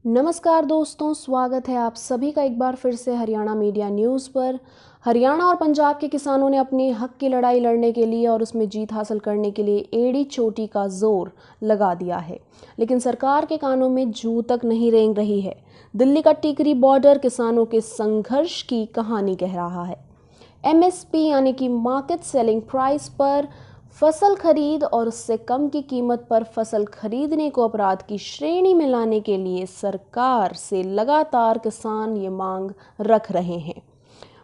नमस्कार दोस्तों, स्वागत है आप सभी का एक बार फिर से हरियाणा मीडिया न्यूज़ पर। हरियाणा और पंजाब के किसानों ने अपने हक की लड़ाई लड़ने के लिए और उसमें जीत हासिल करने के लिए एड़ी चोटी का जोर लगा दिया है, लेकिन सरकार के कानों में जूं तक नहीं रेंग रही है। दिल्ली का टिकरी बॉर्डर किसानों के संघर्ष की कहानी कह रहा है। एमएसपी यानी कि मार्केट सेलिंग प्राइस पर फसल खरीद और उससे कम की कीमत पर फसल खरीदने को अपराध की श्रेणी में लाने के लिए सरकार से लगातार किसान ये मांग रख रहे हैं।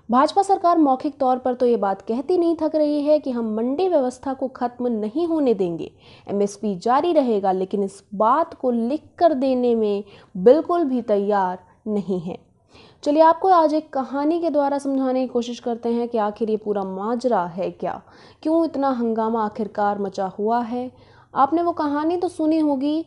भाजपा सरकार मौखिक तौर पर तो ये बात कहती नहीं थक रही है कि हम मंडी व्यवस्था को खत्म नहीं होने देंगे, एमएसपी जारी रहेगा, लेकिन इस बात को लिख कर देने में बिल्कुल भी तैयार नहीं है। चलिए आपको आज एक कहानी के द्वारा समझाने की कोशिश करते हैं कि आखिर ये पूरा माजरा है क्या, क्यों इतना हंगामा आखिरकार मचा हुआ है। आपने वो कहानी तो सुनी होगी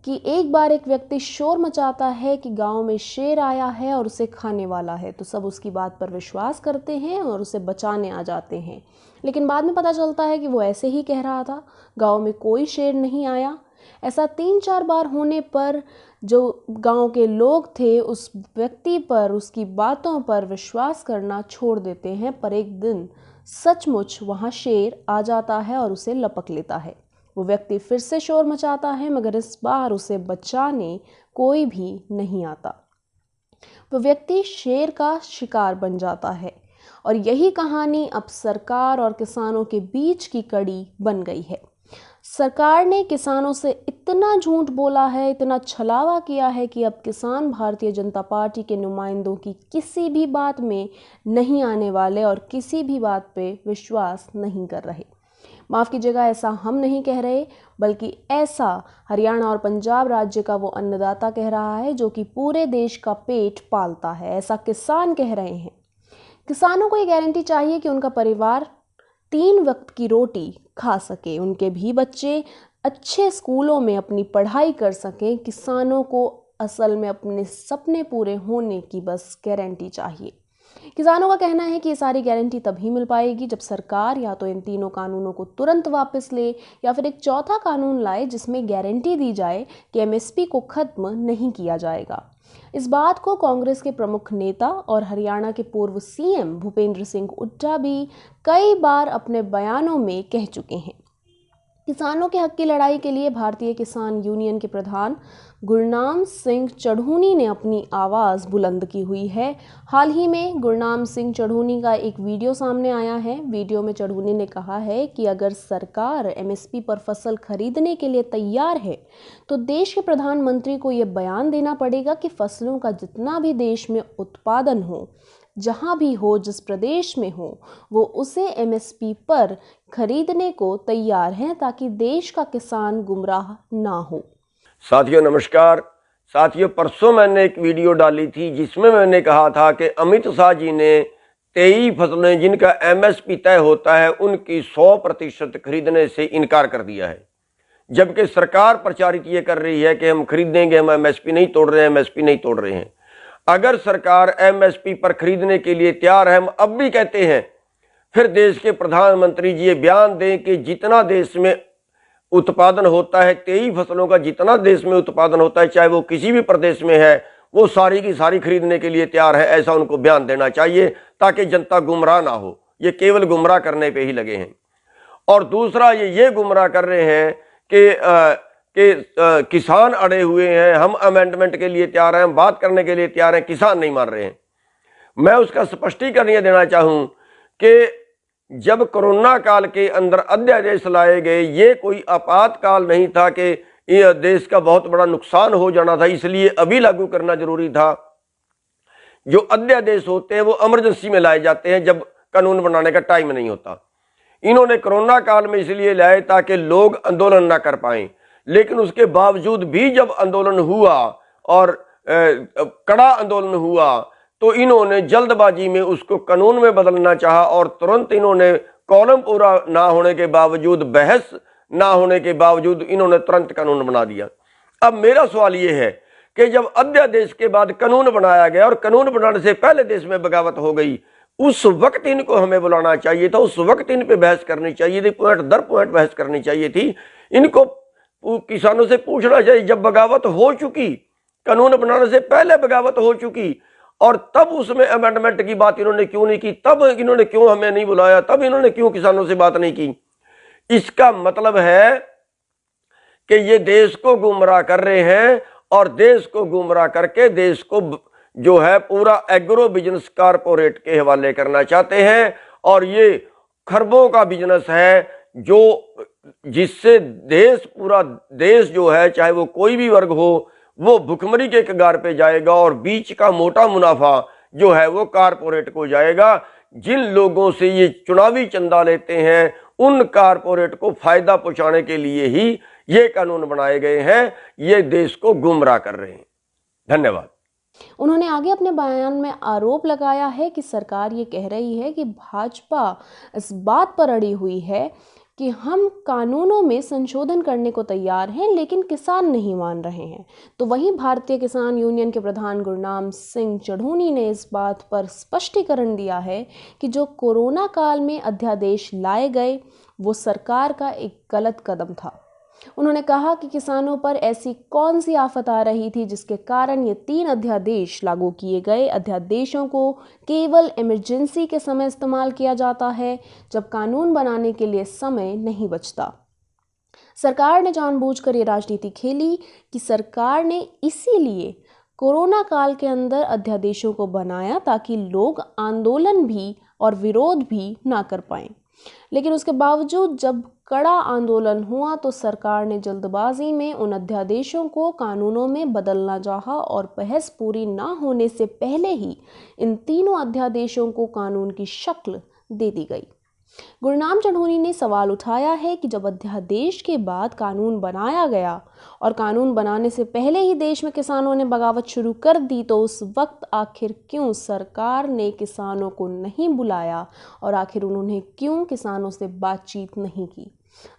कि एक बार एक व्यक्ति शोर मचाता है कि गांव में शेर आया है और उसे खाने वाला है, तो सब उसकी बात पर विश्वास करते हैं और उसे बचाने आ जाते हैं। लेकिन बाद में पता चलता है कि वो ऐसे ही कह रहा था, गांव में कोई शेर नहीं आया। ऐसा 3-4 बार होने पर जो गांव के लोग थे उस व्यक्ति पर, उसकी बातों पर विश्वास करना छोड़ देते हैं। पर एक दिन सचमुच वहां शेर आ जाता है और उसे लपक लेता है। वो व्यक्ति फिर से शोर मचाता है, मगर इस बार उसे बचाने कोई भी नहीं आता। वो व्यक्ति शेर का शिकार बन जाता है और यही कहानी अब सरकार और किसानों के बीच की कड़ी बन गई है। सरकार ने किसानों से इतना झूठ बोला है, इतना छलावा किया है कि अब किसान भारतीय जनता पार्टी के नुमाइंदों की किसी भी बात में नहीं आने वाले और किसी भी बात पे विश्वास नहीं कर रहे। माफ़ कीजिएगा, ऐसा हम नहीं कह रहे, बल्कि ऐसा हरियाणा और पंजाब राज्य का वो अन्नदाता कह रहा है जो कि पूरे देश का पेट पालता है। ऐसा किसान कह रहे हैं। किसानों को ये गारंटी चाहिए कि उनका परिवार 3 वक्त की रोटी खा सके, उनके भी बच्चे अच्छे स्कूलों में अपनी पढ़ाई कर सकें। किसानों को असल में अपने सपने पूरे होने की बस गारंटी चाहिए। किसानों का कहना है कि ये सारी गारंटी तभी मिल पाएगी जब सरकार या तो इन तीनों कानूनों को तुरंत वापस ले या फिर एक चौथा कानून लाए जिसमें गारंटी दी जाए कि एमएसपी को खत्म नहीं किया जाएगा। इस बात को कांग्रेस के प्रमुख नेता और हरियाणा के पूर्व सीएम भूपेंद्र सिंह हुड्डा भी कई बार अपने बयानों में कह चुके हैं। किसानों के हक की लड़ाई के लिए भारतीय किसान यूनियन के प्रधान गुरनाम सिंह चढ़ूनी ने अपनी आवाज़ बुलंद की हुई है। हाल ही में गुरनाम सिंह चढ़ूनी का एक वीडियो सामने आया है। वीडियो में चढ़ूनी ने कहा है कि अगर सरकार एमएसपी पर फसल खरीदने के लिए तैयार है तो देश के प्रधानमंत्री को ये बयान देना पड़ेगा कि फसलों का जितना भी देश में उत्पादन हो, जहां भी हो, जिस प्रदेश में हो, वो उसे एमएसपी पर खरीदने को तैयार हैं ताकि देश का किसान गुमराह ना हो। साथियों नमस्कार। साथियों, परसों मैंने एक वीडियो डाली थी जिसमें मैंने कहा था कि अमित शाह जी ने 23 फसलें जिनका एमएसपी तय होता है उनकी 100% खरीदने से इनकार कर दिया है, जबकि सरकार प्रचारित ये कर रही है कि हम खरीदेंगे, हम एमएसपी नहीं तोड़ रहे हैं, एमएसपी नहीं तोड़ रहे हैं। अगर सरकार एमएसपी पर खरीदने के लिए तैयार है, हम अब भी कहते हैं, फिर देश के प्रधानमंत्री जी ये बयान दें कि जितना देश में उत्पादन होता है, 23 फसलों का जितना देश में उत्पादन होता है, चाहे वो किसी भी प्रदेश में है, वो सारी की सारी खरीदने के लिए तैयार है। ऐसा उनको बयान देना चाहिए ताकि जनता गुमराह ना हो। ये केवल गुमराह करने पे ही लगे हैं। और दूसरा ये गुमराह कर रहे हैं कि किसान अड़े हुए हैं, हम अमेंडमेंट के लिए तैयार हैं, हम बात करने के लिए तैयार हैं, किसान नहीं मान रहे हैं। मैं उसका स्पष्टीकरण ये देना चाहूँ कि जब कोरोना काल के अंदर अध्यादेश लाए गए, ये कोई आपातकाल नहीं था कि ये देश का बहुत बड़ा नुकसान हो जाना था इसलिए अभी लागू करना जरूरी था। जो अध्यादेश होते हैं वो इमरजेंसी में लाए जाते हैं जब कानून बनाने का टाइम नहीं होता। इन्होंने कोरोना काल में इसलिए लाए ताकि लोग आंदोलन ना कर पाए, लेकिन उसके बावजूद भी जब आंदोलन हुआ और कड़ा आंदोलन हुआ तो इन्होंने जल्दबाजी में उसको कानून में बदलना चाहा और तुरंत इन्होंने कॉलम पूरा ना होने के बावजूद, बहस ना होने के बावजूद इन्होंने तुरंत कानून बना दिया। अब मेरा सवाल ये है कि जब अध्यादेश के बाद कानून बनाया गया और कानून बनाने से पहले देश में बगावत हो गई, उस वक्त इनको हमें बुलाना चाहिए था, उस वक्त इन पे बहस करनी चाहिए थी, पॉइंट दर पॉइंट बहस करनी चाहिए थी। इनको किसानों से पूछना चाहिए, जब बगावत हो चुकी कानून बनाने से पहले बगावत हो चुकी, और तब उसमें अमेंडमेंट की बात इन्होंने क्यों नहीं की, तब इन्होंने क्यों हमें नहीं बुलाया, तब इन्होंने क्यों किसानों से बात नहीं की। इसका मतलब है कि ये देश को गुमराह कर रहे हैं, और देश को गुमराह करके देश को जो है पूरा एग्रो बिजनेस कारपोरेट के हवाले करना चाहते हैं। और ये खरबों का बिजनेस है, जो जिससे देश, पूरा देश जो है, चाहे वो कोई भी वर्ग हो, वो भुखमरी के कगार पे जाएगा, और बीच का मोटा मुनाफा जो है वो कारपोरेट को जाएगा। जिन लोगों से ये चुनावी चंदा लेते हैं, उन कारपोरेट को फायदा पहुंचाने के लिए ही ये कानून बनाए गए हैं। ये देश को गुमराह कर रहे हैं। धन्यवाद। उन्होंने आगे अपने बयान में आरोप लगाया है कि सरकार ये कह रही है कि भाजपा इस बात पर अड़ी हुई है कि हम कानूनों में संशोधन करने को तैयार हैं, लेकिन किसान नहीं मान रहे हैं। तो वहीं भारतीय किसान यूनियन के प्रधान गुरनाम सिंह चढ़ूनी ने इस बात पर स्पष्टीकरण दिया है कि जो कोरोना काल में अध्यादेश लाए गए वो सरकार का एक गलत कदम था। उन्होंने कहा कि किसानों पर ऐसी कौन सी आफत आ रही थी जिसके कारण ये 3 अध्यादेश लागू किए गए। अध्यादेशों को केवल इमरजेंसी के समय इस्तेमाल किया जाता है, जब कानून बनाने के लिए समय नहीं बचता। सरकार ने जानबूझकर ये राजनीति खेली कि सरकार ने इसीलिए कोरोना काल के अंदर अध्यादेशों को बनाया ताकि लोग आंदोलन भी और विरोध भी ना कर पाएं। लेकिन उसके बावजूद जब कड़ा आंदोलन हुआ तो सरकार ने जल्दबाजी में उन अध्यादेशों को कानूनों में बदलना चाहा, और बहस पूरी ना होने से पहले ही इन तीनों अध्यादेशों को कानून की शक्ल दे दी गई। गुरनाम चढ़ूनी ने सवाल उठाया है कि जब अध्यादेश के बाद कानून बनाया गया और कानून बनाने से पहले ही देश में किसानों ने बगावत शुरू कर दी, तो उस वक्त आखिर क्यों सरकार ने किसानों को नहीं बुलाया और आखिर उन्होंने क्यों किसानों से बातचीत नहीं की।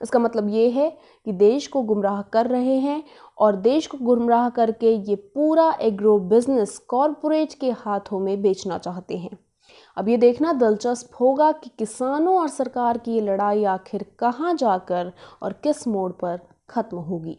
इसका मतलब ये है कि देश को गुमराह कर रहे हैं, और देश को गुमराह करके ये पूरा एग्रो बिजनेस कॉरपोरेट के हाथों में बेचना चाहते हैं। अब ये देखना दिलचस्प होगा कि किसानों और सरकार की ये लड़ाई आखिर कहां जाकर और किस मोड़ पर खत्म होगी।